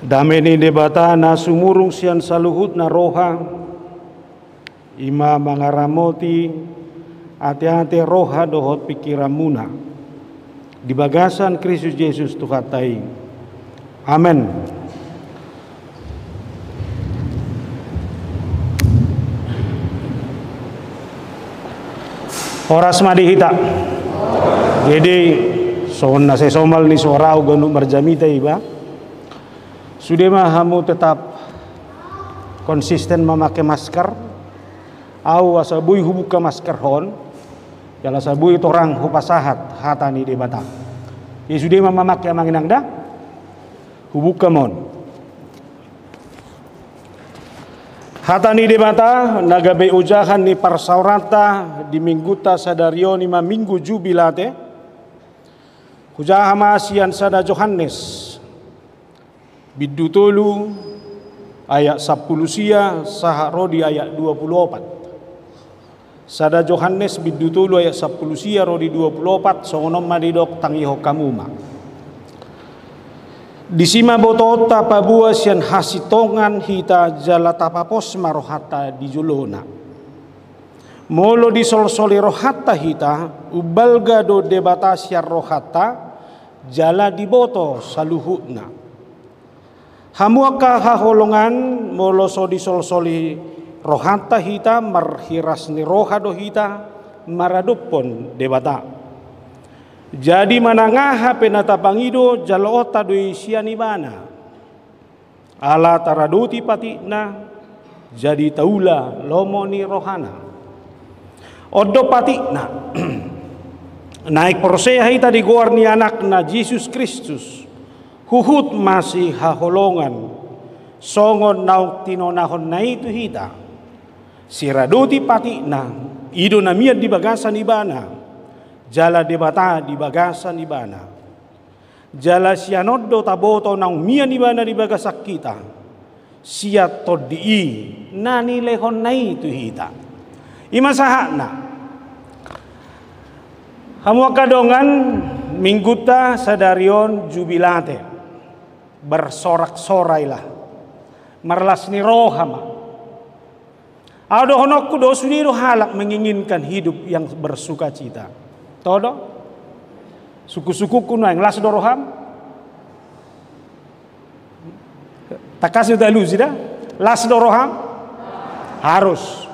Dame ni debata na sumurung sian saluhut na roha, ima mangaramoti ate-ate roha dohot pikiran muna. Di bagasan Kristus Yesus tuhatai. Amen. Oras madihita. Jadi son na sesomal ni sorau ganu marjamita iba. Sudah mah kamu tetap konsisten memakai masker. Au asabui hubuka masker hon. Jala sabui torang hupasahat hatani di bata. Ya sudah mah memakai manginang dah. Hubuka mon. Hatani di bata nagabe ujahan ni parsaurata di mingguta sadario ni minggu jubilate. Hujahama sian sada Johannes. Bidutulu ayat 10 sia saharodi ayat 24. Sada Johannes bidutulu ayat 10 sia rodi 24 songonom madidok tangiho kamuma. Disima botota pabua sian hasitongan hita jala tapapos marohata di julona. Molo di sol-soli rohata hita ubalga do debata siar rohata jala diboto saluhutna. Hamuaka haholongan molo sodi sol-soli rohata hita marhiras ni roha do hita maradupon debata. Jadi manangaha penata pangido jaloota do isianibana. Ala taraduti patikna jadi taula lomo ni rohana. Odo patikna naik persea hita di goar ni anak na Yesus Kristus. Huhut masih haholongan songon nauk tinonahon na itu hita siraduti patikna ido namiat di bagasan ibana jala debata di bagasan ibana jala sianoddo taboto nang mian ibana di bagasak kita siat todii nani lehon na itu hita imasahana hamu kadongan mingguta sadarion jubilate bersorak-sorailah marlas ni rohama ado honokku do suniru halak menginginkan hidup yang bersuka cita todo suku-sukuku na yang las do roham takasih dalu sida las do roham harus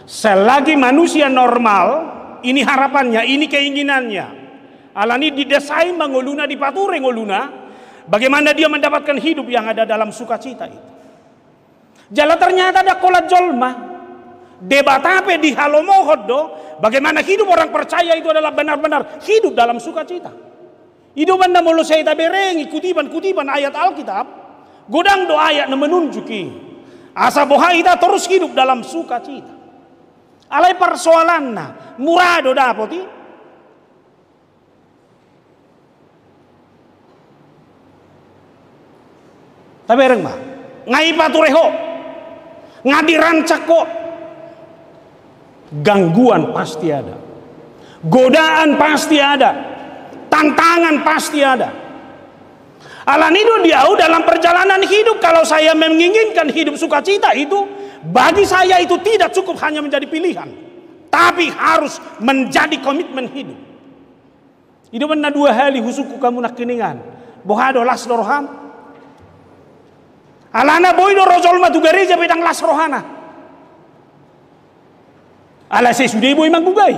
selagi manusia normal ini harapannya ini keinginannya alani didesain mangoluna dipature ngoluna. Bagaimana dia mendapatkan hidup yang ada dalam sukacita itu? Jala ternyata ada kolat jolma. Debatape di halomohodo. Bagaimana hidup orang percaya itu adalah benar-benar hidup dalam sukacita. Hidup anda mulu saya taberengi kutiban ayat Alkitab. Godang do ayat na menunjuki. Asa boha ita terus hidup dalam sukacita. Alai persoalanna murado dapoti. Tapi ereng mah ngai patureho ngadiranca kok gangguan pasti ada, godaan pasti ada, tantangan pasti ada. Alanido diau dalam perjalanan hidup kalau saya menginginkan hidup sukacita itu bagi saya itu tidak cukup hanya menjadi pilihan, tapi harus menjadi komitmen hidup. Hidup mana dua hali husuku kamu nak kiningan, bohado las doroham. Alana boy do rozol matu gereja bedang las rohana. Ala saya sudah boy manggugay.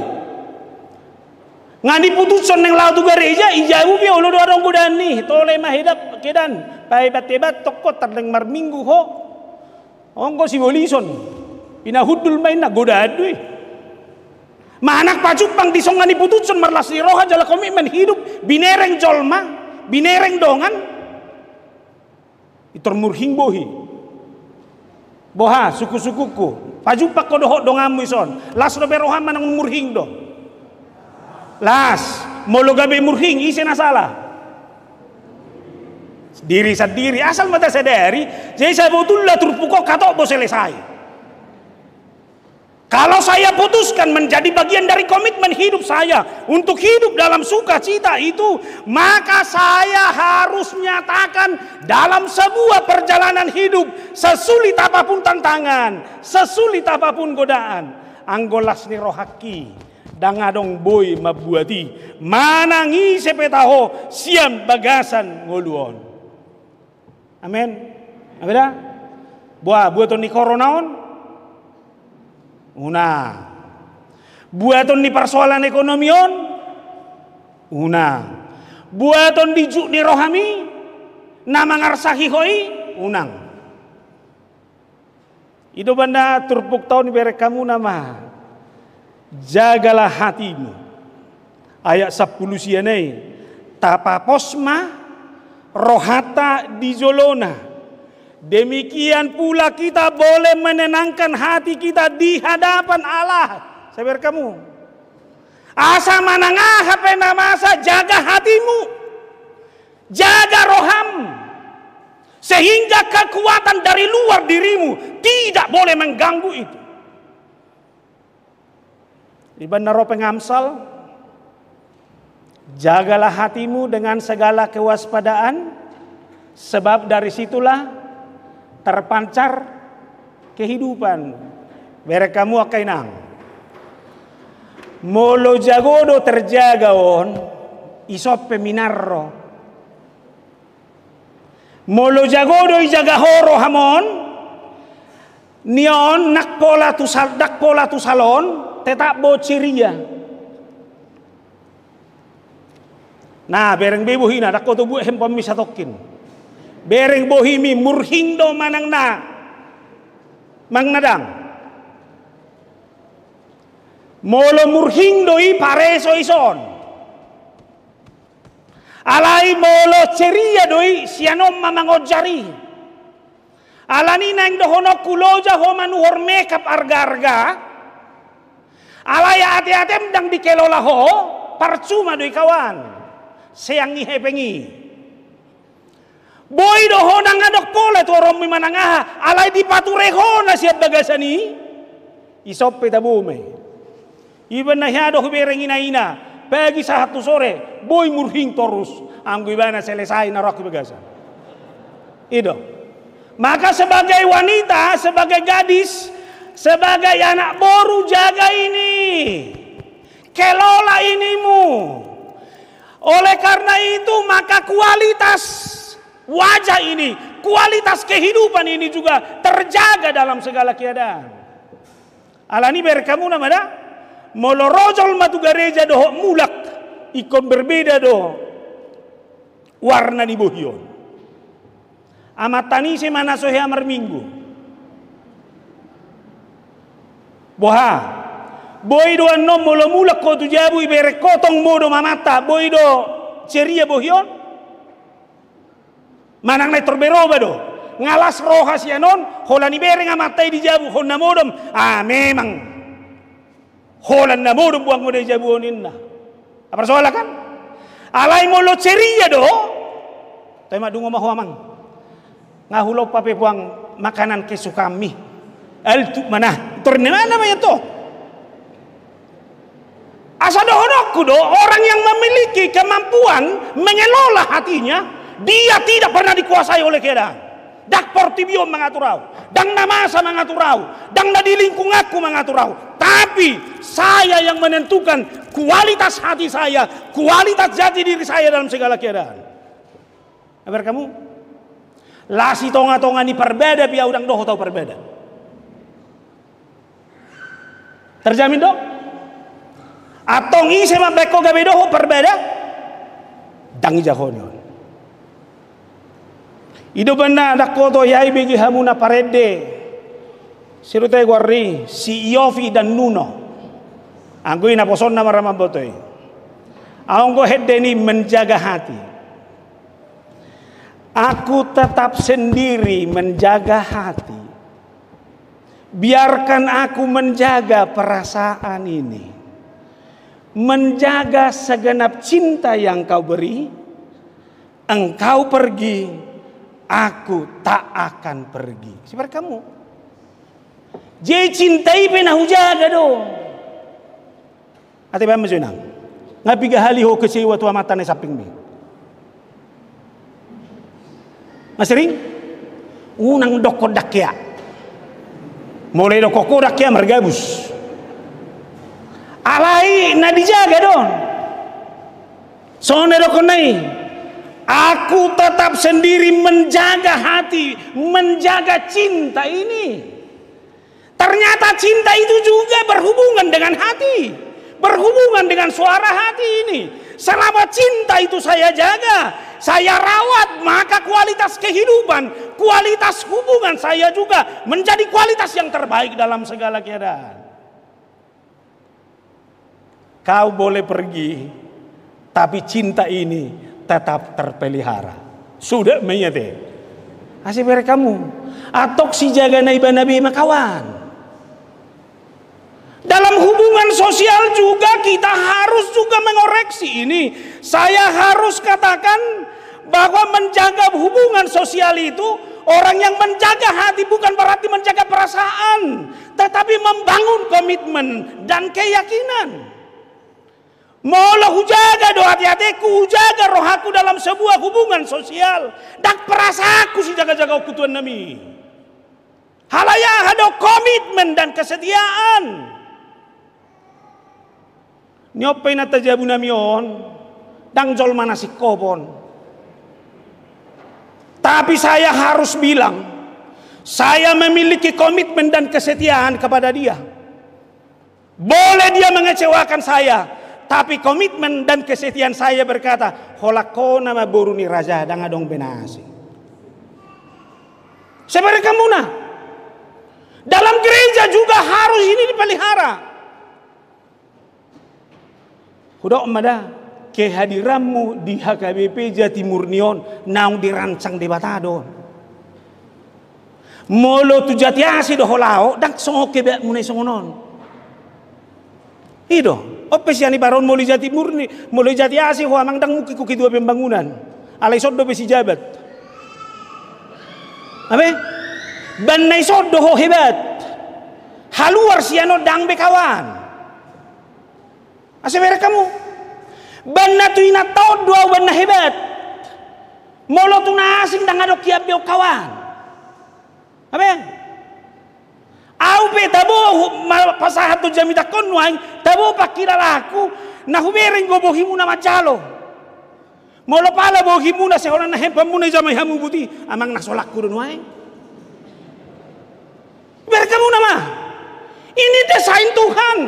Ngani putusan neng lau tu gereja ijabu bi olo do arong kudan ni tole mahidap kedan pai bat tokot tardeng mar minggu ho. Ongko si golison. Pinahudul main na godadui. Manak pajuk pang disongani putusan marlas di roha jala komitmen hidup binereng jolma, binereng dongan. Itormurhing bohi boha suku-sukuku pajupak ko dohok dongamu ison las do beroham manang murhing do las molo gabe murhing isi nasala diri sadiri asal mata sadari jadi saya betul lah turpuko katok bo selesai Kalau saya putuskan menjadi bagian dari komitmen hidup saya untuk hidup dalam sukacita itu, maka saya harus menyatakan dalam sebuah perjalanan hidup, sesulit apapun tantangan, sesulit apapun godaan, anggolas ni rohaki, dangadong boy mabuati, manangi sepetaho siam bagasan ngoluon. Amin. Abeda? Buaton ni koronaon. Una. Buaton di persoalan ekonomion. Una. Buaton di juk ni rohami. Nama ngarsahi hoi. Unang. Itu benda turpuk tahun berek kamu nama. Jagalah hatimu. Ayat 10 sianai. Tapaposma rohata di jolona. Demikian pula kita boleh menenangkan hati kita di hadapan Allah. Saya biar kamu. Asa manangah pena masa, jaga hatimu. Jaga roham. Sehingga kekuatan dari luar dirimu tidak boleh mengganggu itu. Di benar pengamsal, jagalah hatimu dengan segala kewaspadaan, sebab dari situlah terpancar kehidupan. Berek kamu akainang. Molo jagodo terjaga on, isop peminarro. Molo jagodo ijaga horo hamon, nion nak pola tu salon, tetap bociria. Nah, bereng bebo hina, dak koto buat hempom misatokin. Bereng bohimi murhindo manang na mangnadang. Molo murhindo i pareso ison. Alai molo ceria doi sianom mamangojari. Alani nang dohono kuloja ho manuhor makeup arga-arga. Alai ate-atem dang dikelola ho parcuma doi kawan. Seyangi hepengi. Boy doho nang adok pola tu orang mimanangaha alai di patureho na siap bagasani isop peta bume iban na hiado bereng ina pagi 1 sore boy murhing torus anggo ibana selesai na rok bagasan itu. Maka sebagai wanita, sebagai gadis, sebagai anak boru, jaga ini, kelola inimu. Oleh karena itu maka kualitas wajah ini, kualitas kehidupan ini juga terjaga dalam segala keadaan. Alani berkamu namanya molorojol matu gereja doh mulak ikon berbeda doh warna di bohyon. Amat tani se mana sohe amar minggu. Boha boy do annom molo mulak ko tu jabu ibere kotong modo mamata boy do ceria bohyon. Manang na torberoba do ngalas rohas yanon holani bere ngamatai di jabu hon namodom memang holan namodom buang mo di jabu honinna apa soala kan alai molo ceria do tema dungo mahuamang ngahulo pape buang makanan kesukami altu mana turne mana namanya to asa dohonokku do orang yang memiliki kemampuan mengelola hatinya. Dia tidak pernah dikuasai oleh keadaan. Dak portibio mengaturau, dang namasa mengaturau, dang na di lingkung aku mengaturau. Tapi saya yang menentukan kualitas hati saya, kualitas jati diri saya dalam segala keadaan. Kabar kamu? Lasi tonga-tonga ni perbeda pia udang doho tau perbeda. Terjamin dong? Atong ise mabeko gabe doho perbeda? Dang jahonyo. Ido benda dak koto yai begi hamuna parede. Sirutai guarri si Yofi dan Nuno. Anggo ina poson nama ramabotoi. Anggo hedeni menjaga hati. Aku tetap sendiri menjaga hati. Biarkan aku menjaga perasaan ini. Menjaga segenap cinta yang kau beri. Engkau pergi, aku tak akan pergi. Seperti kamu. Je cintai pe na hujaga do. Ate ba masunang. Ngapi gahali ho kecewa tua mata ne saping mi. Masering unang doko dakya. Mulai doko dakya mergabus. Alai na dijaga don. Soalnya doko nai. Aku tetap sendiri menjaga hati, menjaga cinta ini. Ternyata cinta itu juga berhubungan dengan hati, berhubungan dengan suara hati ini. Selama cinta itu saya jaga, saya rawat, maka kualitas kehidupan, kualitas hubungan saya juga menjadi kualitas yang terbaik dalam segala keadaan. Kau boleh pergi, tapi cinta ini tetap terpelihara. Sudah menyete. Asih beri kamu. Atok si jaga naiba nabi makawan. Dalam hubungan sosial juga kita harus juga mengoreksi ini. Saya harus katakan bahwa menjaga hubungan sosial itu, orang yang menjaga hati bukan berarti menjaga perasaan, tetapi membangun komitmen dan keyakinan. Mula hujaga do hati-hatiku, hujaga rohaku dalam sebuah hubungan sosial. Dak perasaku si jaga-jaga kutuan nami. Halaya ada komitmen dan kesetiaan. Nyopai na tajabu namion, dang jol manasik kobon. Tapi saya harus bilang, saya memiliki komitmen dan kesetiaan kepada dia. Boleh dia mengecewakan saya, tapi komitmen dan kesetiaan saya berkata, holako nama boruni raja dang adong benasi. Seperti kamu nah, dalam gereja juga harus ini dipelihara. Hudak mada kehadiranmu di HKBP Jatimurnion naung dirancang di Batadon. Molo tu Jatiasi do holao dak songoke be munai songonon. Ido opes yani baron mulai jati murni, mulai jati asih ho amang dang muki kuki dua pembangunan. Alai sodo besi jabat. Abe? Banai sodo ho hebat. Haluar siano dang bekawan. Asa mereka kamu? Banna tu ina tau dua banna hebat. Molo tu na asing dang adok kiap beo kawan. Abe? Au pe tabo pasahat tu jamita konwang tabo pakira laku na hubereng go bohimu na majalo. Molo pala bohimu na sehonan na hempamu na jamay hamu buti amang nasolak ku dunwai. Berkamu nama. Ini desain Tuhan.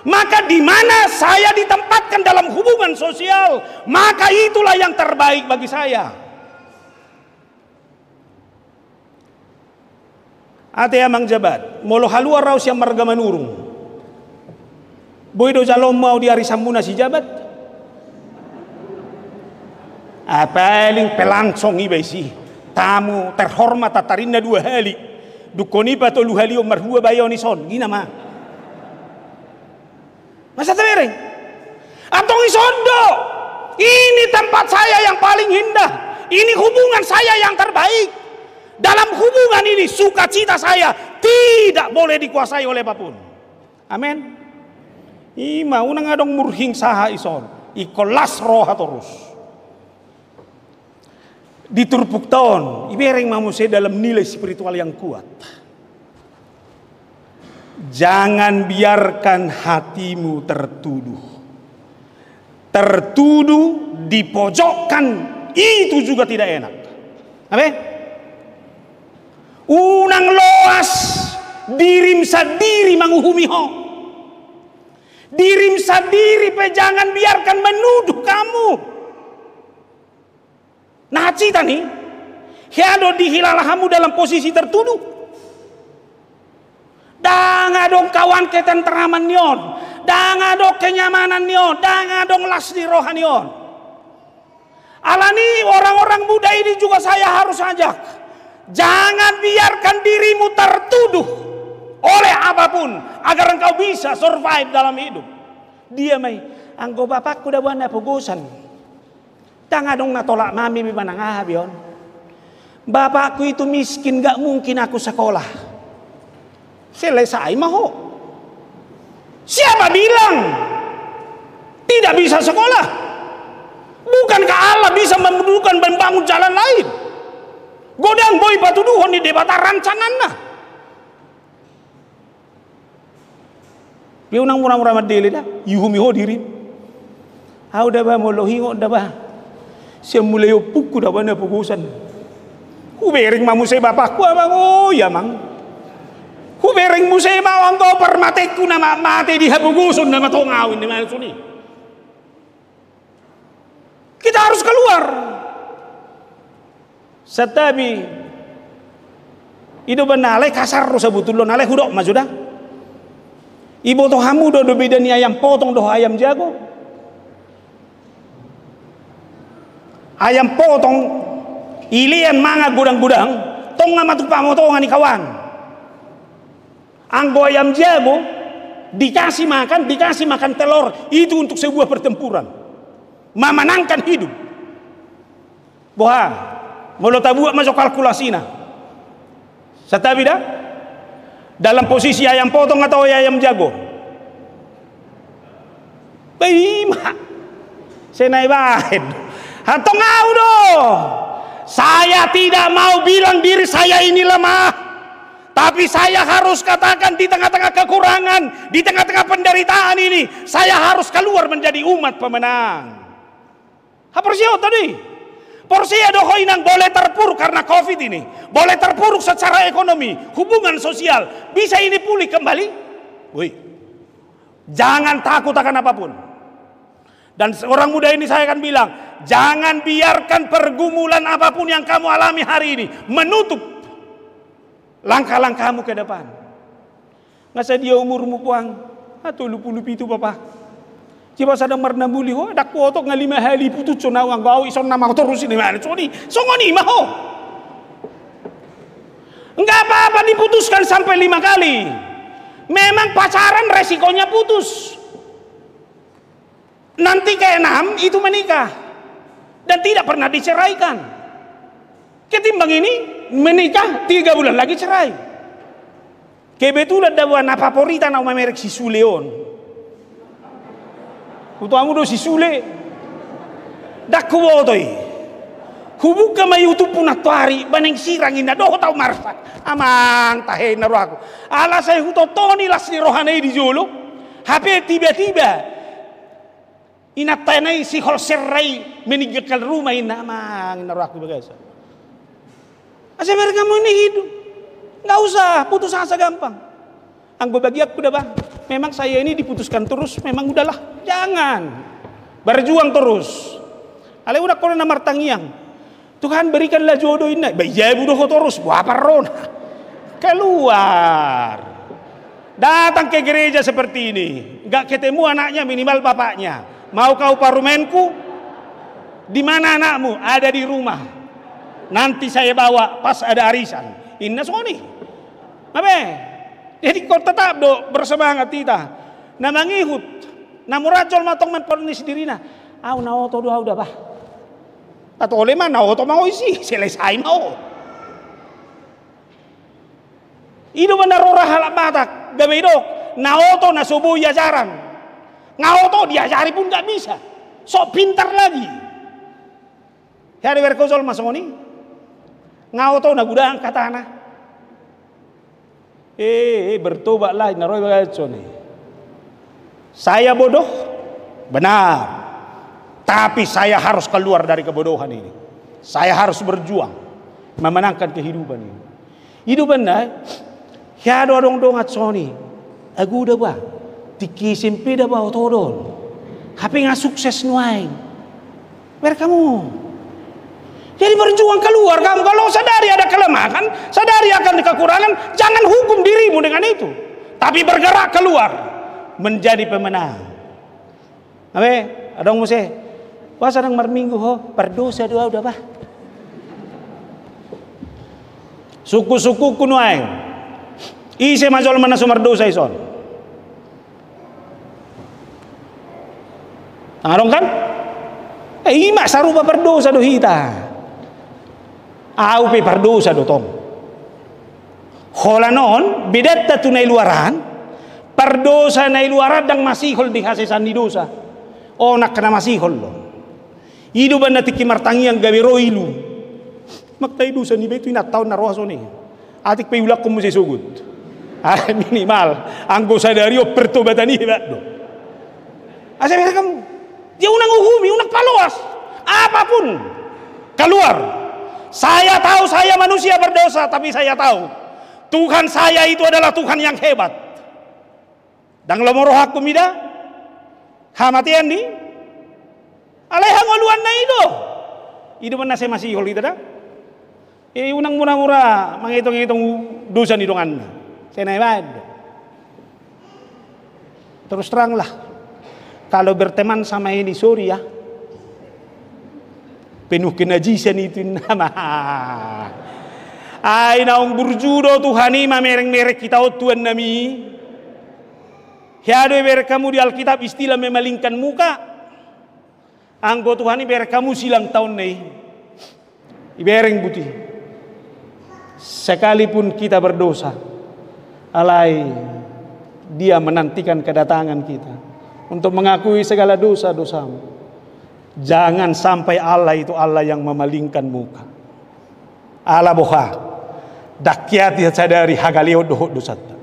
Maka di mana saya ditempatkan dalam hubungan sosial, maka itulah yang terbaik bagi saya. Ate amang jabat, molo haluar raus yang marga manurung. Boy do jalom mau di arisambuna si jabat. Paling pelangsong iba si tamu terhormat tatarinda 2 hali. Dukoni pa to luhali umar 2 bayo ni son. Gina ma. Masa tereng? Atong isondo. Ini tempat saya yang paling indah. Ini hubungan saya yang terbaik. Dalam hubungan ini sukacita saya tidak boleh dikuasai oleh apapun. Amin. Ima unang adong murhing saha ison. Ikolas roha terus. Diturpuk tahun. Ibereng manusia dalam nilai spiritual yang kuat. Jangan biarkan hatimu tertuduh. Tertuduh dipojokkan itu juga tidak enak. Amin. Unang loas dirim sadiri manguhumiho. Dirim sadiri pe jangan biarkan menuduh kamu. Nah cita nih, hiado dihilalahamu dalam posisi tertuduh. Dang adong kawan ketenteraman nion, dang adong kenyamanan nion, dang adong lasdi rohanion. Alani orang-orang muda ini juga saya harus ajak. Jangan biarkan dirimu tertuduh oleh apapun agar engkau bisa survive dalam hidup. Dia mai, anggo bapakku dah buana pugusan. Dang adong natolak mami bimanang ahabion. Bapakku itu miskin, gak mungkin aku sekolah. Selesai maho. Siapa bilang tidak bisa sekolah? Bukankah Allah bisa membangun jalan lain? Godang boy patuduhon di debata rancangan nah. Dia unang murah-murah madeli dah. Yuhumiho diri. Udah bah molohi kok dah bah. Siya mulai puku dah bana pugusan. Kubering mamu saya bapakku amang ya mang. Kubering mu saya mawang ko permateku na mate di hapugusun na matongawin di mana suni. Kita harus keluar. Setabi itu benalai kasar rusa butulon alai hudok majudah. Ibu toh hamu do beda ni ayam potong do ayam jago. Ayam potong ilian manga gudang-gudang tong ngama tupa motongan ni kawan. Anggo ayam jago dikasih makan telur itu untuk sebuah pertempuran. Memenangkan hidup. Boha, mulut tabuak masuk kalkulasi nah. Setabi dah dalam posisi ayam potong atau ayam jago. Bima, saya naik bahan. Atau ngau doh. Saya tidak mau bilang diri saya ini lemah, tapi saya harus katakan di tengah-tengah kekurangan, di tengah-tengah penderitaan ini, saya harus keluar menjadi umat pemenang. Apa sih tadi? Porsi dohoinang boleh terpuruk karena COVID ini, boleh terpuruk secara ekonomi, hubungan sosial, bisa ini pulih kembali. Woi, jangan takut akan apapun. Dan orang muda ini saya akan bilang, jangan biarkan pergumulan apapun yang kamu alami hari ini menutup langkah-langkahmu ke depan. Ngasa dia umurmu puang, atau lupu-lupu itu bapak. Coba sadang marna muli ho, dak kuotok ngalima hali putu conawang gau ison nama terus ini mana soni, songoni maho. Enggak apa-apa diputuskan sampai 5 kali. Memang pacaran resikonya putus. Nanti ke-6 itu menikah dan tidak pernah diceraikan. Ketimbang ini menikah 3 bulan lagi cerai. Kebetulan dawa na favorita na merek si Suleon. Kutuamu do si Sule. Dak kuwotoi. Hubuka may YouTube pun atwari baneng sirang ina do tau marfak. Amang tahe naro aku. Ala saya hutotoni las ni rohanai di jolo. Hape tiba-tiba inatanay si Holseray meninggalkan rumah ina amang naro aku bagasa. Asa kamu ini hidup. Enggak usah putus asa gampang. Anggo bagi aku dah bang. Memang saya ini diputuskan terus, memang udahlah, jangan berjuang terus. Ale udah kau namar tangiang, Tuhan berikanlah jodoh ini. Bayi budoh terus, buah paron, keluar, datang ke gereja seperti ini, nggak ketemu anaknya minimal bapaknya. Mau kau parumenku? Di mana anakmu? Ada di rumah. Nanti saya bawa pas ada arisan. Inna soni, apa? Jadi kau tetap do bersemangat kita. Na mangihut, na murajol matong menpornis dirina. Au na oto do udah bah. Atau oleh mana oto mau isi selesai mau. Ido benar ora halak batak. Gabe do na oto na subuh ajaran. Ngaoto diajari pun nggak bisa. Sok pintar lagi. Hari berkozol masongoni. Ngaoto na gudang katana. Bertobatlah naroy bagacone. Saya bodoh, benar. Tapi saya harus keluar dari kebodohan ini. Saya harus berjuang memenangkan kehidupan ini. Hidup benar. Ya dong atsoni. Aku udah bah. Tiki simpi dah bah otodol. Tapi nggak sukses nuai. Kamu. Jadi berjuang keluar kamu. Kalau sadari ada kelemahan, sadari akan kekurangan, jangan hukum dirimu dengan itu. Tapi bergerak keluar menjadi pemenang. Abe, ada orang muse. Wah sedang merminggu ho, berdosa doa udah bah. Suku-suku kunuaing. Ise majol mana sumber dosa ison. Arong kan? Ima sarupa berdosa do hita. Au pe berdosa do tong. Hola non bedatta tu nai luaran perdosa nai luaran dang masihol di hasesan di dosa. Oh nak kena masihol lo. Idu banda tiki martangi yang gawe roilu. Maktai dosa ni betu ina tahu naroh soni. Atik pe ulak kumu sesugut. Minimal anggo sadari o pertobatan ini do. Asa mereka kamu. Dia unang uhumi, unang paluas. Apapun keluar. Saya tahu saya manusia berdosa, tapi saya tahu Tuhan saya itu adalah Tuhan yang hebat. Dang lomoro hakku mida hamatian di alehang oluan na ido. Ido man nase masih hol ita da. Unang mura-mura mangitong-itong dosa ni dongan. Senai terus teranglah kalau berteman sama ini sorry ya. Penuh kenajisan itu nama. Ay naong burjudo Tuhani mamereng-merek kita tuan nami. Hiado berek kamu di Alkitab istilah memalingkan muka. Anggo Tuhani berek kamu silang tahun nih. Ibereng putih. Sekalipun kita berdosa, alai Dia menantikan kedatangan kita untuk mengakui segala dosa-dosamu. Jangan sampai Allah itu Allah yang memalingkan muka. Allah boha dakyat ya sadari hagalio doh dosata.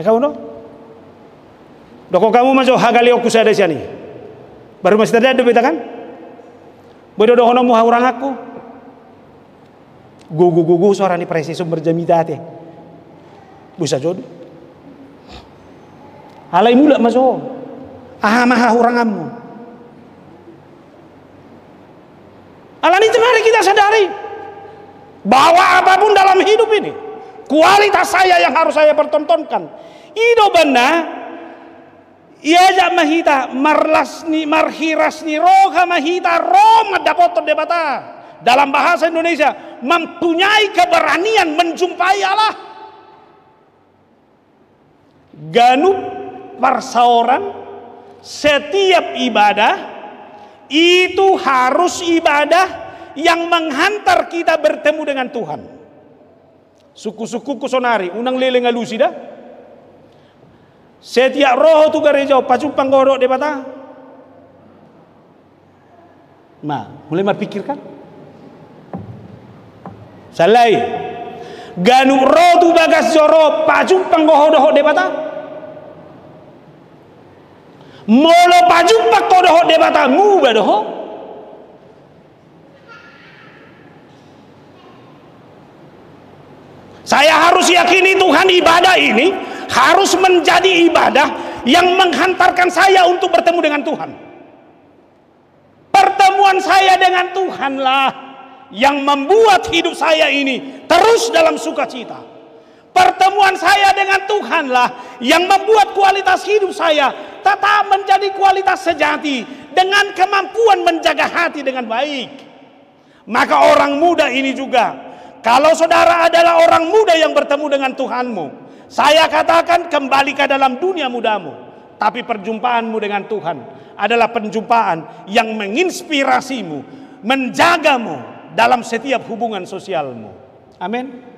Kamu no? Doko kamu masuk hagalio kusada siani. Baru masih ada beta kan? Bodoh doh no muha orang aku. Gugu suara ni presi sumber jamitate. Busa jodoh. Alai mula masuk. Maha orang kamu. Alani mari kita sadari bahwa apapun dalam hidup ini kualitas saya yang harus saya pertontonkan. Ido benda ia mahita marlasni marhirasni roha mahita roma dapoto debata. Dalam bahasa Indonesia mempunyai keberanian menjumpai Allah. Ganup perseoran setiap ibadah itu harus ibadah yang menghantar kita bertemu dengan Tuhan. Suku-suku kusonari unang lele ngalusi dah. Setiap roh tu gereja pacupang godok de bata. Mulai berpikirkan. Salai. Ganu roh tu bagas joro pacupang godok de bata. Molo pajumpak kodoh debata ngubah doh. Saya harus yakini Tuhan ibadah ini harus menjadi ibadah yang menghantarkan saya untuk bertemu dengan Tuhan. Pertemuan saya dengan Tuhanlah yang membuat hidup saya ini terus dalam sukacita. Pertemuan saya dengan Tuhanlah yang membuat kualitas hidup saya tetap menjadi kualitas sejati dengan kemampuan menjaga hati dengan baik. Maka orang muda ini juga, kalau saudara adalah orang muda yang bertemu dengan Tuhanmu, saya katakan kembali ke dalam dunia mudamu. Tapi perjumpaanmu dengan Tuhan adalah perjumpaan yang menginspirasimu, menjagamu dalam setiap hubungan sosialmu. Amin.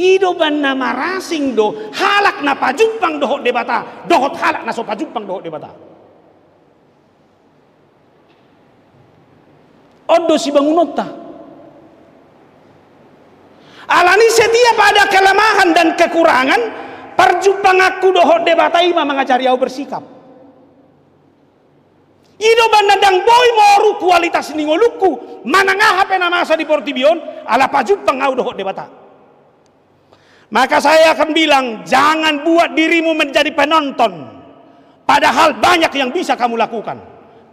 Ido banna marasing do halak na pajumpang dohot debata dohot halak na so pajumpang dohot debata. Odo si bangunota. Alani setiap ada kelemahan dan kekurangan perjumpang aku dohot debata ima mengajari au bersikap. Ido banna dang boy moru kualitas ningoluku manangah apa masa di Portibion ala pajumpang au dohot debata. Maka saya akan bilang, jangan buat dirimu menjadi penonton. Padahal banyak yang bisa kamu lakukan.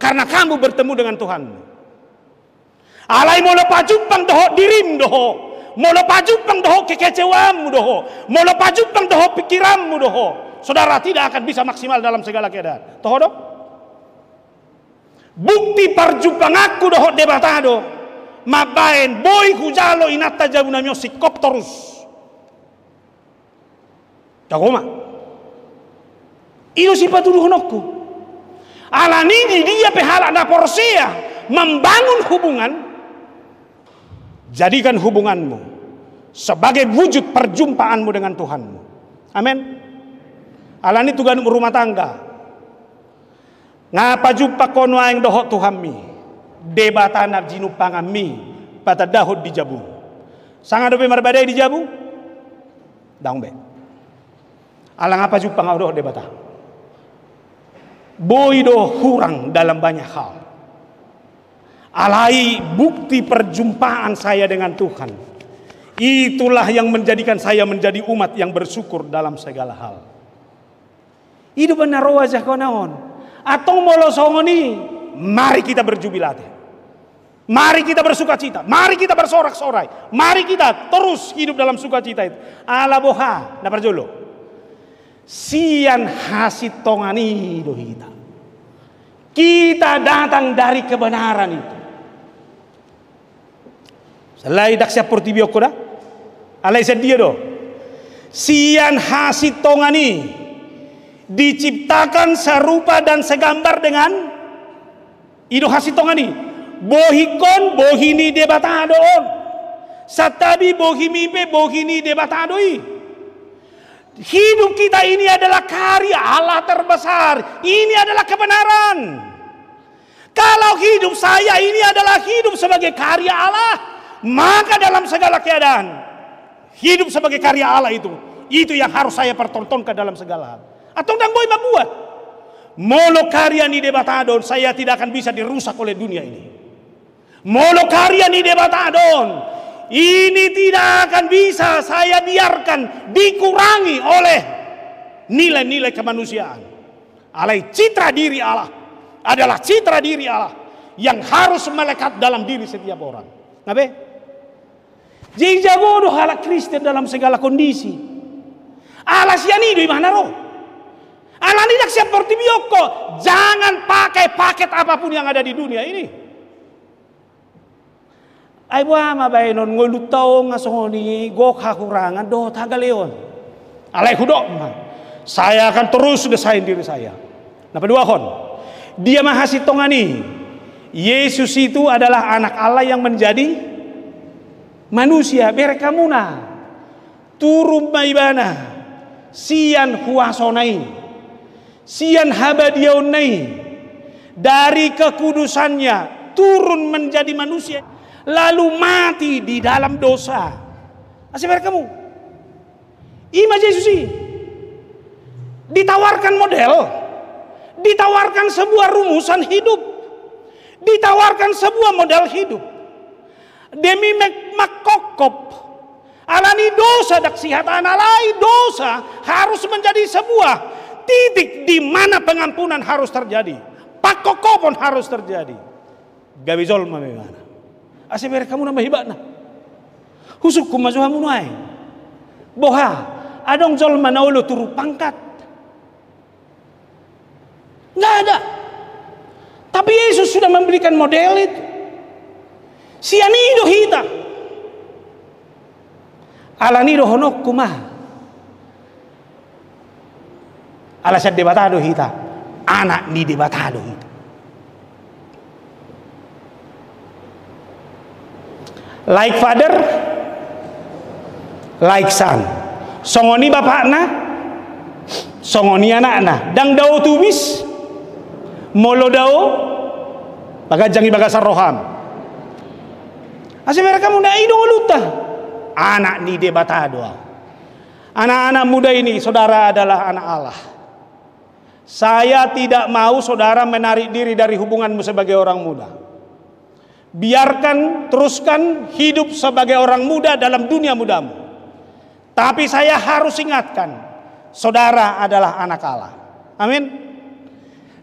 Karena kamu bertemu dengan Tuhan. Alai molo pajumpang doho dirim doho. Molo pajumpang doho kekecewamu doho. Molo pajumpang doho pikiranmu doho. Saudara tidak akan bisa maksimal dalam segala keadaan. Toho do? Bukti perjumpang aku doho debatado. Mabaen boy hujalo inata jabunamyo sikop terus. Takoma. Ilo si patuduhonokku. Alani dia pehala na porsea membangun hubungan. Jadikan hubunganmu sebagai wujud perjumpaanmu dengan Tuhanmu. Amin. Alani tugan rumah tangga. Ngapa jumpa kono aing dohok Tuhanmi. Debatana jinupangami pada dahod di jabu. Sangat dope marbadai di jabu. Daung be. Alang apa jumpa ngau dohok debata. Boido hurang dalam banyak hal. Alai bukti perjumpaan saya dengan Tuhan. Itulah yang menjadikan saya menjadi umat yang bersyukur dalam segala hal. Itu benar wajah kau naon. Atau molo songoni, mari kita berjubilat. Mari kita bersukacita. Mari kita bersorak-sorai. Mari kita terus hidup dalam sukacita itu. Ala boha, na perjolo. Sian hasit tongani do kita. Kita datang dari kebenaran itu. Selain dak siap portibio koda. Alai sedia do. Sian hasit tongani diciptakan serupa dan segambar dengan ido hasit tongani. Bohikon bohini debatadon. Satabi bohimipe bohini debatadoi. Hidup kita ini adalah karya Allah terbesar. Ini adalah kebenaran. Kalau hidup saya ini adalah hidup sebagai karya Allah, maka dalam segala keadaan hidup sebagai karya Allah itu yang harus saya pertontonkan dalam segala hal. Atau ndang boy mabuat. Molo karya ni debatadon, saya tidak akan bisa dirusak oleh dunia ini. Molo karya ni debatadon, ini tidak akan bisa saya biarkan dikurangi oleh nilai-nilai kemanusiaan. Alai citra diri Allah adalah citra diri Allah yang harus melekat dalam diri setiap orang. Nabe? Jadi jago doh ala Kristen dalam segala kondisi. Allah siani do mana roh? Allah tidak seperti bioko. Jangan pakai paket apapun yang ada di dunia ini. Ay buah mabaynon ngolutaw nga songoni go kakurangan do tagaleon. Alay hudok. Saya akan terus desain diri saya. Nah kedua kon. Dia mahasitongani. Yesus itu adalah anak Allah yang menjadi manusia. Berekamuna. Turun maibana. Sian huasonai. Sian habadionai. Dari kekudusannya turun menjadi manusia. Lalu mati di dalam dosa. Asyik kamu. Ima Yesus ditawarkan model, ditawarkan sebuah rumusan hidup, ditawarkan sebuah model hidup. Demi makokop, alani dosa dak sihatan alai dosa harus menjadi sebuah titik di mana pengampunan harus terjadi, pakokopon harus terjadi. Gabizol memang. Asyik mereka kamu nambah hebat nah. Husukku mazuhamu nuai. Boha, adong jol manaulo turu pangkat. Nggak ada. Tapi Yesus sudah memberikan model itu. Sianido hita. Alanido honok kumah. Alasan debatado hita. Anak ni debatado hita. Like father, like son. Songoni bapakna, songoni anakna. Dang dao tubis, molo dao, bagajangi bagasar roham. Asal mereka muda ini luta. Anak ni debatado. Anak-anak muda ini, saudara adalah anak Allah. Saya tidak mau saudara menarik diri dari hubunganmu sebagai orang muda. Biarkan, teruskan hidup sebagai orang muda dalam dunia mudamu. Tapi saya harus ingatkan, saudara adalah anak Allah. Amin.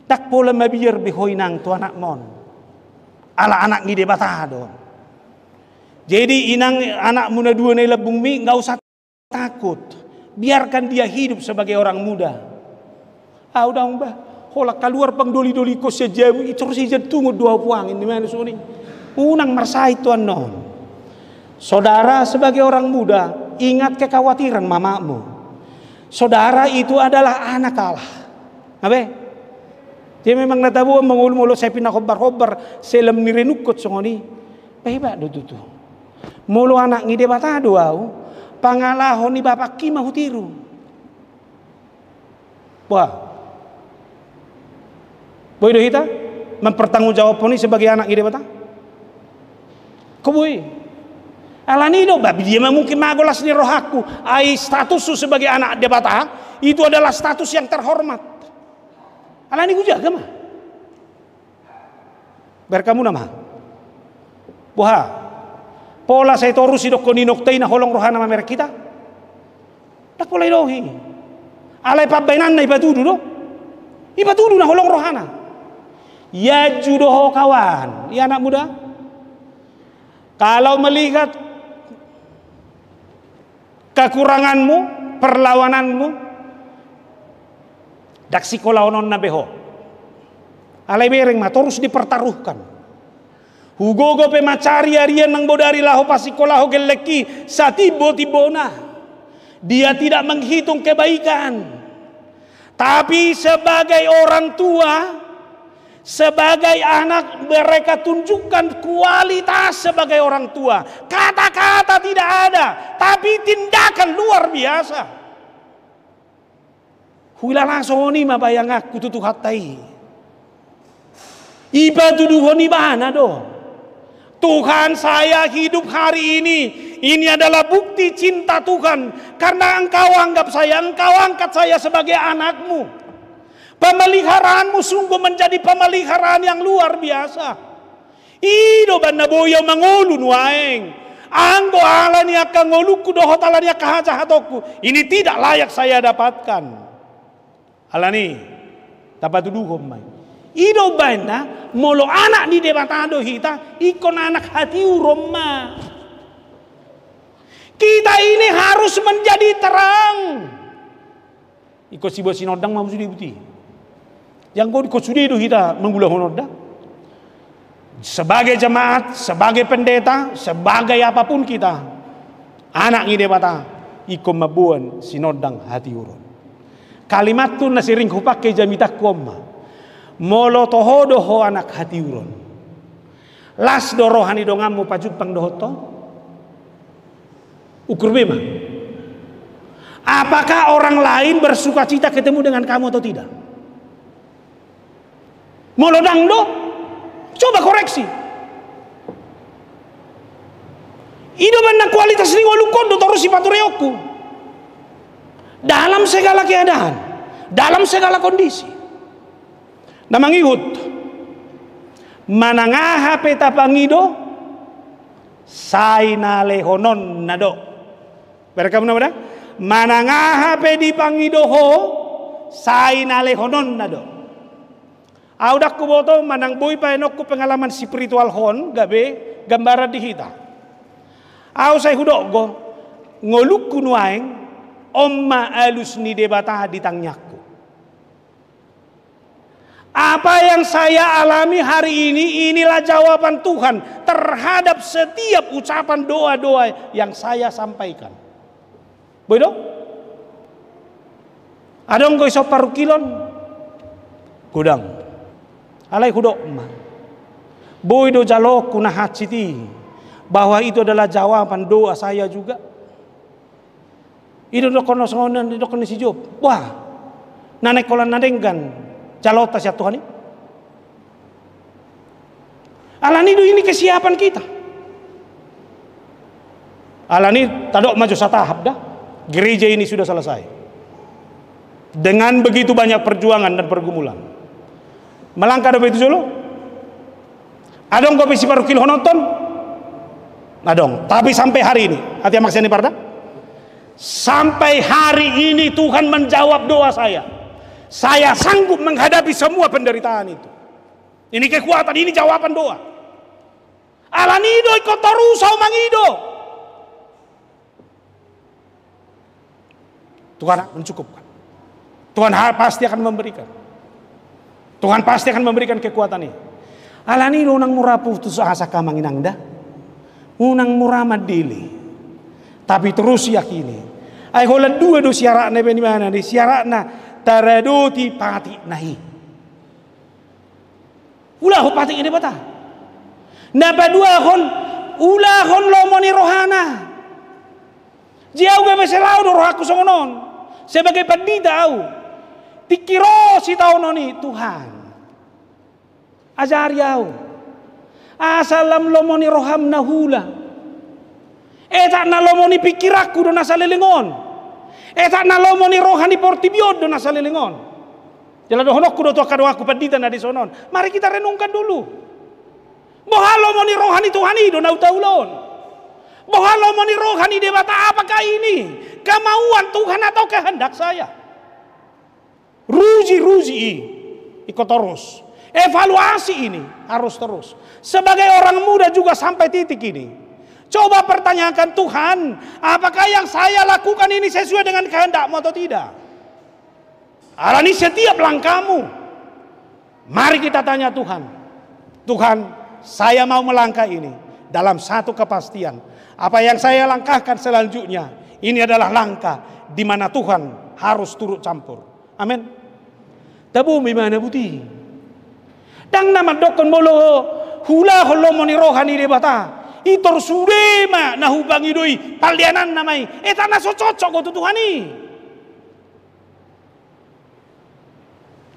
Tak pula mabiyar bihoinang tu anak mon. Ala anak ni debatado. Jadi inang anak muda dua ni lebung mi, nggak usah takut. Biarkan dia hidup sebagai orang muda. Ah udah mbah, holak keluar pang doli-doli ko saja, itu saja tunggu dua puang ini mana suni. Unang marsai tuan non. Saudara sebagai orang muda, ingat kekhawatiran mamamu. Saudara itu adalah anak Allah. Abe? Dia memang natabu mengulu-mulu saya pindah khobar-khobar, selam nirenukut songoni. Hebat do tutu. Mulu anak ngide batado au. pangalahon ni bapak ki mahutiru. Wah. Boy do hita mempertanggungjawabkan ini sebagai anak ide bata. Koboi. Alani do babi dia mungkin magolas ni rohaku. Ai status sebagai anak dia bata itu adalah status yang terhormat. Alani ku jaga mah. Berkamu nama. Boha. Pola saya torusi dok koni noktai na holong rohana mamer kita. Tak pola dohi. Alai pabainan na ibatudu do. Ibatudu na holong rohana. Ya judoho kawan, ya anak muda. Kalau melihat kekuranganmu, perlawananmu, dak sikolaonon na beho. Alai bereng mah terus dipertaruhkan. Hugogo pe macari arian nang bodari laho pasikolaho geleki satibo tibona. Dia tidak menghitung kebaikan. Tapi sebagai orang tua, sebagai anak mereka tunjukkan kualitas sebagai orang tua. Kata-kata tidak ada, tapi tindakan luar biasa. Hulala soni mabayang aku tutu hatai. Iba tuduhoni bana do. Tuhan saya hidup hari ini adalah bukti cinta Tuhan. Karena engkau anggap saya, engkau angkat saya sebagai anakmu. Pemeliharaanmu sungguh menjadi pemeliharaan yang luar biasa. Ido banda boyo mangulun waeng. Anggo alani akan ngoluku dohot alani akan hatoku. Ini tidak layak saya dapatkan. Alani, dapat tuduhom mai. Ido banda molo anak di debatado hita ikon anak hati uroma. Kita ini harus menjadi terang. Iko si bosi nodang mau sudi buti. Yang kau ikut sudi itu kita menggula honoda. Sebagai jemaat, sebagai pendeta, sebagai apapun kita, anak ini bata iko mabuan sinodang hati urun. Kalimat tu nasiring kupake jamita koma. Molo tohodoho anak hati urun. Las dorohani dongamu pajupang dohoto. Ukur bema. Apakah orang lain bersuka cita ketemu dengan kamu atau tidak? Molo dangdo, coba koreksi. Ido mana kualitas ni walukondo terus sipatureoku. Dalam segala keadaan, dalam segala kondisi. Namangihut manangaha peta pangido saina lehonon nado. Berkamu nama manangaha pedi pangido ho saina lehonon nado. Audak kuboto manang boy pa enokku pengalaman spiritual hon gabe gambaran di hita. Au saya hudok go ngoluk kunuaeng omma alus ni debata di tangnyaku. Apa yang saya alami hari ini, inilah jawaban Tuhan terhadap setiap ucapan doa-doa yang saya sampaikan. Bodo? Adong ko isop parukilon? Kudang. Alay kudok ma. Bodo jalo kunahat siti. Bahwa itu adalah jawaban doa saya juga. Itu dokono songonan, dokono si Job. Wah, nanek kolan nadenggan. Calota siap Tuhan ini. Alani ini kesiapan kita. Alani tadok maju satahap dah. Gereja ini sudah selesai. Dengan begitu banyak perjuangan dan pergumulan. Melangkah dari itu dulu. Adong kopi si parukil hononton. Adong. Tapi sampai hari ini. Hati yang maksudnya parda. Sampai hari ini Tuhan menjawab doa saya. Saya sanggup menghadapi semua penderitaan itu. Ini kekuatan, ini jawaban doa. Alanido ikut terus mangido. Tuhan mencukupkan. Tuhan pasti akan memberikan. Tuhan pasti akan memberikan kekuatan ini. Alanido nang murah putus asa kamanginang dah. Unang murah madili. Tapi terus yakini. Ay holan dua do siarak na di mana di siarak na taradoti pati nahi. Ulah ho pati ini bata. Napa dua hon ulah hon lomoni rohana. Jauh gak bisa lau roh aku songonon. Sebagai pendeta au. Tikiro si tau noni Tuhan. Ajari au. Asalam lomoni roham nahula. Tak na lomoni pikiraku do nasalelingon. Tak na lomoni rohani portibiod do nasalelingon. Jala dohonokku do toka do aku pendeta na di sonon. Mari kita renungkan dulu. Bohalo moni rohani Tuhan do na utaulon. Bohalo moni rohani debata apakah ini? Kemauan Tuhan atau kehendak saya? Ruji ikut terus. Evaluasi ini harus terus. Sebagai orang muda juga sampai titik ini. Coba pertanyakan Tuhan, apakah yang saya lakukan ini sesuai dengan kehendak-Mu atau tidak? Alani setiap langkahmu. Mari kita tanya Tuhan. Tuhan, saya mau melangkah ini dalam satu kepastian. Apa yang saya langkahkan selanjutnya, ini adalah langkah di mana Tuhan harus turut campur. Amin. Tabu bimana buti. Dang nama dokon molo hula holomoni rohani debata. Itor surema na hubangi doi palianan namai. Tanah so cocok go Tuhani.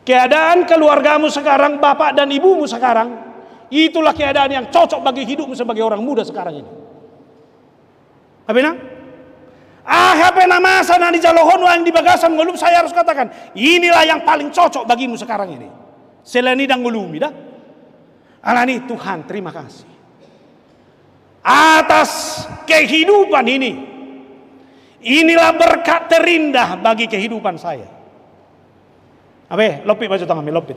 Keadaan keluargamu sekarang, bapak dan ibumu sekarang, itulah keadaan yang cocok bagi hidupmu sebagai orang muda sekarang ini. Apa nak? Apa nama sana di Jalohon yang di bagasan ngulum, saya harus katakan inilah yang paling cocok bagimu sekarang ini. Selain dan ngulumi dah. Alani Tuhan, terima kasih atas kehidupan ini. Inilah berkat terindah bagi kehidupan saya. Abe, lopit baju tangan, lopit.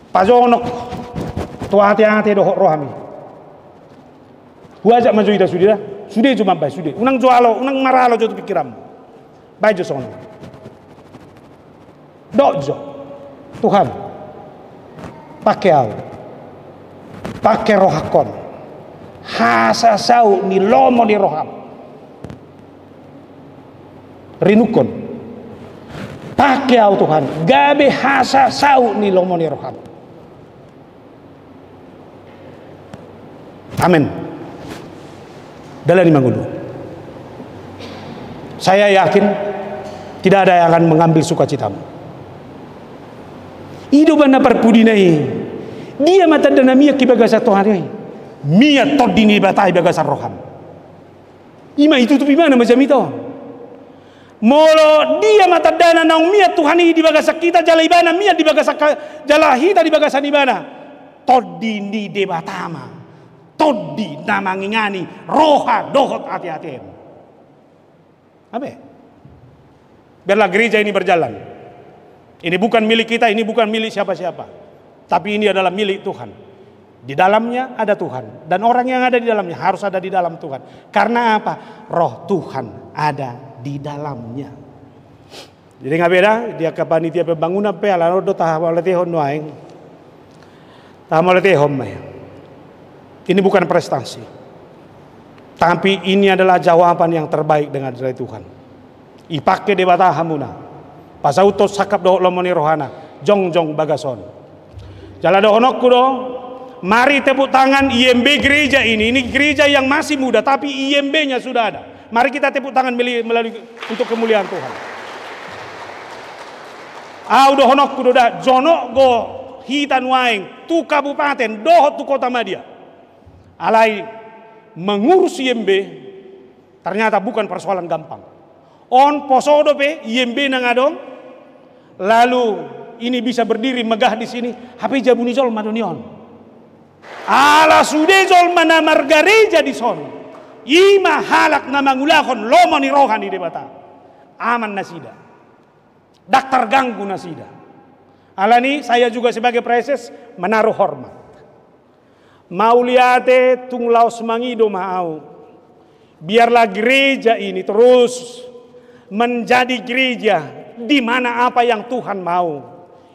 Pajonok, tua hati-hati doh rohami. Gua ajak maju ida sudah. Sudah cuma baik sudah. Unang jualo, unang maralo jatuh pikiram. Baik sono. Dojo, Tuhan, pakai au, pakai rohakon, hasa sau ni lomo di roham, rinukon, pakai au Tuhan, gabe hasa sau ni lomo di roham. Amin. Dalani mangulu. Saya yakin tidak ada yang akan mengambil sukacitamu. Hidup anda perpudinai. Dia mata dana mia kibagasa Tuhan. Mia todini batai bagasa roham. Ima itu tu bimana macam itu. Molo dia mata dana naung mia Tuhan di bagasa kita jala ibana mia di bagasa jala hita di bagasa ibana. Todini debatama. Todi namangingani roha dohot hati-hati. Apa? Biarlah gereja ini berjalan. Ini bukan milik kita, ini bukan milik siapa-siapa. Tapi ini adalah milik Tuhan. Di dalamnya ada Tuhan. Dan orang yang ada di dalamnya harus ada di dalam Tuhan. Karena apa? Roh Tuhan ada di dalamnya. Jadi nggak beda. Dia ke panitia pembangunan pelan rodo tahap oleh tehon nuaing. Tahap oleh tehon mah. Ini bukan prestasi. Tapi ini adalah jawaban yang terbaik dengan dari Tuhan. Ipake debata hamuna. Pasautos sakap do lomoni rohana. Jong bagason. Jala do honokku do. Mari tepuk tangan IMB gereja ini. Ini gereja yang masih muda tapi IMB-nya sudah ada. Mari kita tepuk tangan melalui untuk kemuliaan Tuhan. Do honokku do da jonok go hitan waing tu kabupaten dohot tu kota Madia. Alai mengurus IMB ternyata bukan persoalan gampang. On posodo pe IMB nangadong, lalu ini bisa berdiri megah di sini. Hape jabuni jol madonion. Ala sude jol mana margareja di son. Ima halak na mangulakon lomoni rohani debata. Aman nasida. Daktar ganggu nasida. Alani saya juga sebagai preses menaruh hormat. Mauliate tunglau semangido mau. Biarlah gereja ini terus menjadi gereja di mana apa yang Tuhan mau.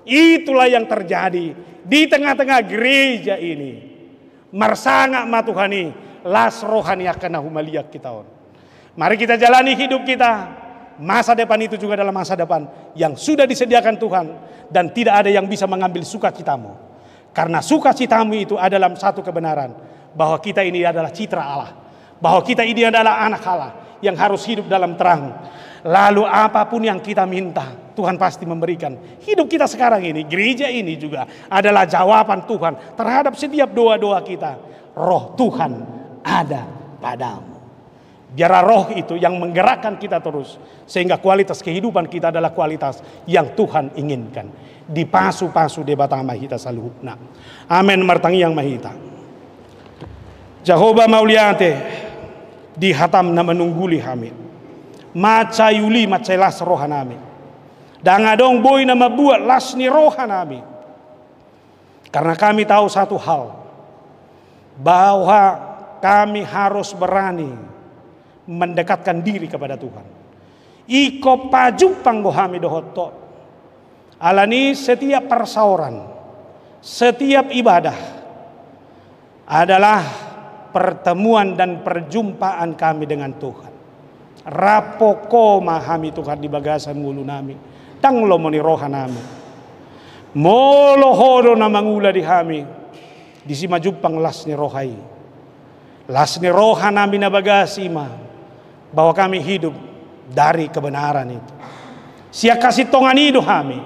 Itulah yang terjadi di tengah-tengah gereja ini. Marsanga matuhani las rohani akan humaliak kita on. Mari kita jalani hidup kita. Masa depan itu juga adalah masa depan yang sudah disediakan Tuhan dan tidak ada yang bisa mengambil sukacitamu. Karena sukacitamu itu adalah satu kebenaran bahwa kita ini adalah citra Allah, bahwa kita ini adalah anak Allah yang harus hidup dalam terang. Lalu apapun yang kita minta, Tuhan pasti memberikan. Hidup kita sekarang ini, gereja ini juga adalah jawaban Tuhan terhadap setiap doa-doa kita. Roh Tuhan ada padamu. Biar roh itu yang menggerakkan kita terus, sehingga kualitas kehidupan kita adalah kualitas yang Tuhan inginkan. Dipasu-pasu debatang mahita saluhna. Amin martangi yang mahita. Jehovah mauliate dihatam na menungguli hamid. Macayuli macelas roha nami. Dangadong boy na mabuat las ni roha nami. Karena kami tahu satu hal, bahwa kami harus berani mendekatkan diri kepada Tuhan. Iko pajupang gohami dohoto. Alani setiap persauran, setiap ibadah adalah pertemuan dan perjumpaan kami dengan Tuhan. Rapoko mahami Tuhan di bagasan ngulu nami. Tanglo moni roha nami. Molo hodo na mangula di hami. Di si majupang las ni rohai. Las ni roha nami na bagasima. Bahwa kami hidup dari kebenaran itu. Sia kasih tongan hidup kami.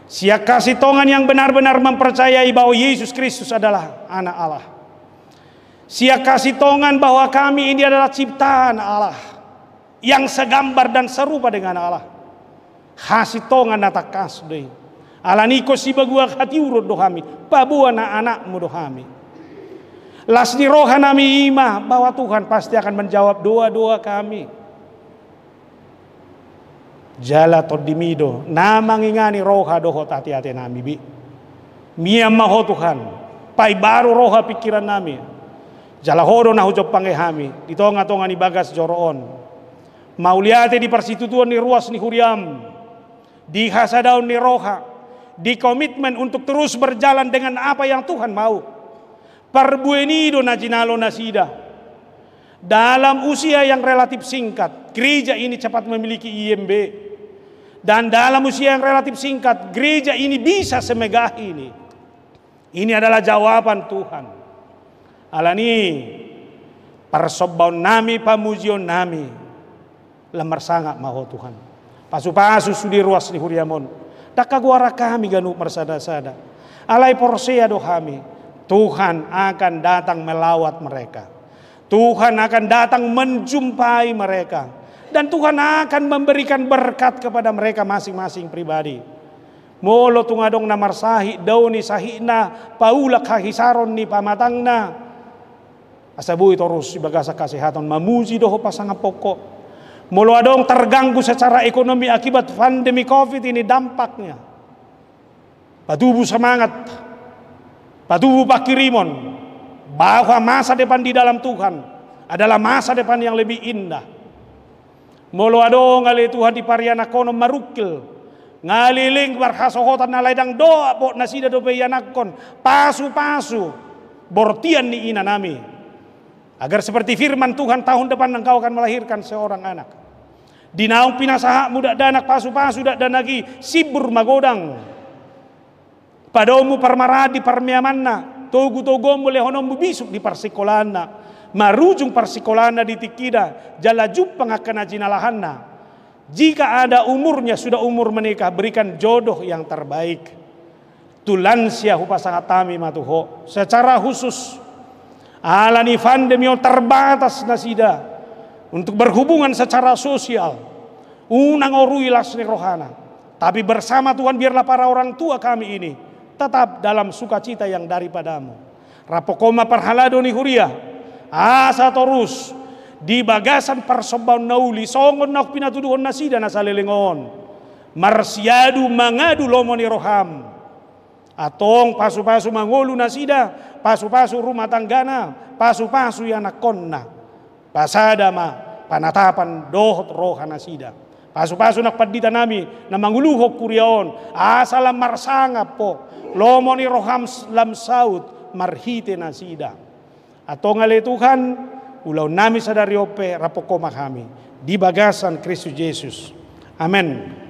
Sia kasih tongan yang benar-benar mempercayai bahwa Yesus Kristus adalah anak Allah. Sia kasih tongan bahwa kami ini adalah ciptaan Allah. Yang segambar dan serupa dengan Allah. Kasih tongan natakas deh. Alaniko si bagua hati urut dohami. Pabuan anak-anakmu dohami. Las di roha nami ima bahwa Tuhan pasti akan menjawab doa-doa kami. Jala todimido namangingani roha doho hati-hati nami bi. Mia maho Tuhan. Pai baru roha pikiran nami. Jala hodo na hujop pangehami. Di tonga-tonga ni bagas joroon. Mauliate di persitutuan ni ruas ni huriam. Di hasadaun ni roha. Di komitmen untuk terus berjalan dengan apa yang Tuhan mau. Perbuenido na jinalo nasida. Dalam usia yang relatif singkat, gereja ini cepat memiliki IMB. Dan dalam usia yang relatif singkat, gereja ini bisa semegah ini. Ini adalah jawaban Tuhan. Alani persobaun nami pamujion nami. Lemar sangat maho Tuhan. Pasu-pasu sudi ruas ni huriamon. Dakaguara kami ganu mersada-sada. Alai porsea dohami. Tuhan akan datang melawat mereka. Tuhan akan datang menjumpai mereka. Dan Tuhan akan memberikan berkat kepada mereka masing-masing pribadi. Molo tungadong namar sahi dauni sahina paulak hahisaron ni pamatangna. Asabu terus ibagasa kesehatan mamuji doho pasangan pokok. Molo adong terganggu secara ekonomi akibat pandemi Covid ini dampaknya. Patubu semangat. Patubu pakirimon bahwa masa depan di dalam Tuhan adalah masa depan yang lebih indah. Molo adong ngali Tuhan di pariana kono marukil ngaliling barhasohotan na laydang doa po nasida do peyanakon pasu-pasu bortian ni ina nami agar seperti firman Tuhan tahun depan engkau akan melahirkan seorang anak. Dinaung pinasaha muda danak pasu-pasu dak danagi sibur magodang. Padomu parmaradi parmiamanna togu-togomu lehonomu bisuk di parsikolana marujung parsikolana di tikida jalajub pangakana jinalahanna. Jika ada umurnya sudah umur menikah, berikan jodoh yang terbaik. Tulansia hupasangatami matuho secara khusus alani pandemio terbatas nasida untuk berhubungan secara sosial unang orui lasni rohana. Tapi bersama Tuhan biarlah para orang tua kami ini tetap dalam sukacita yang daripadamu. Rapokoma parhalado ni huria. Asa terus di bagasan persobaun nauli songon nak pinatuduhon nasida nasalelengon. Marsiadu mangadu lomoni roham. Atong pasu-pasu mangolu nasida, pasu-pasu rumah tanggana, pasu-pasu yang nakonna. Pasada ma panatapan dohot roha nasida. Pasu-pasu nak padita nami na manguluhok kuriaon. Asalam marsangap po. Lomoni roham lam saut marhite nasida. Atau ngale Tuhan ulau nami sadari ope rapokoma kami di bagasan Kristus Yesus. Amin.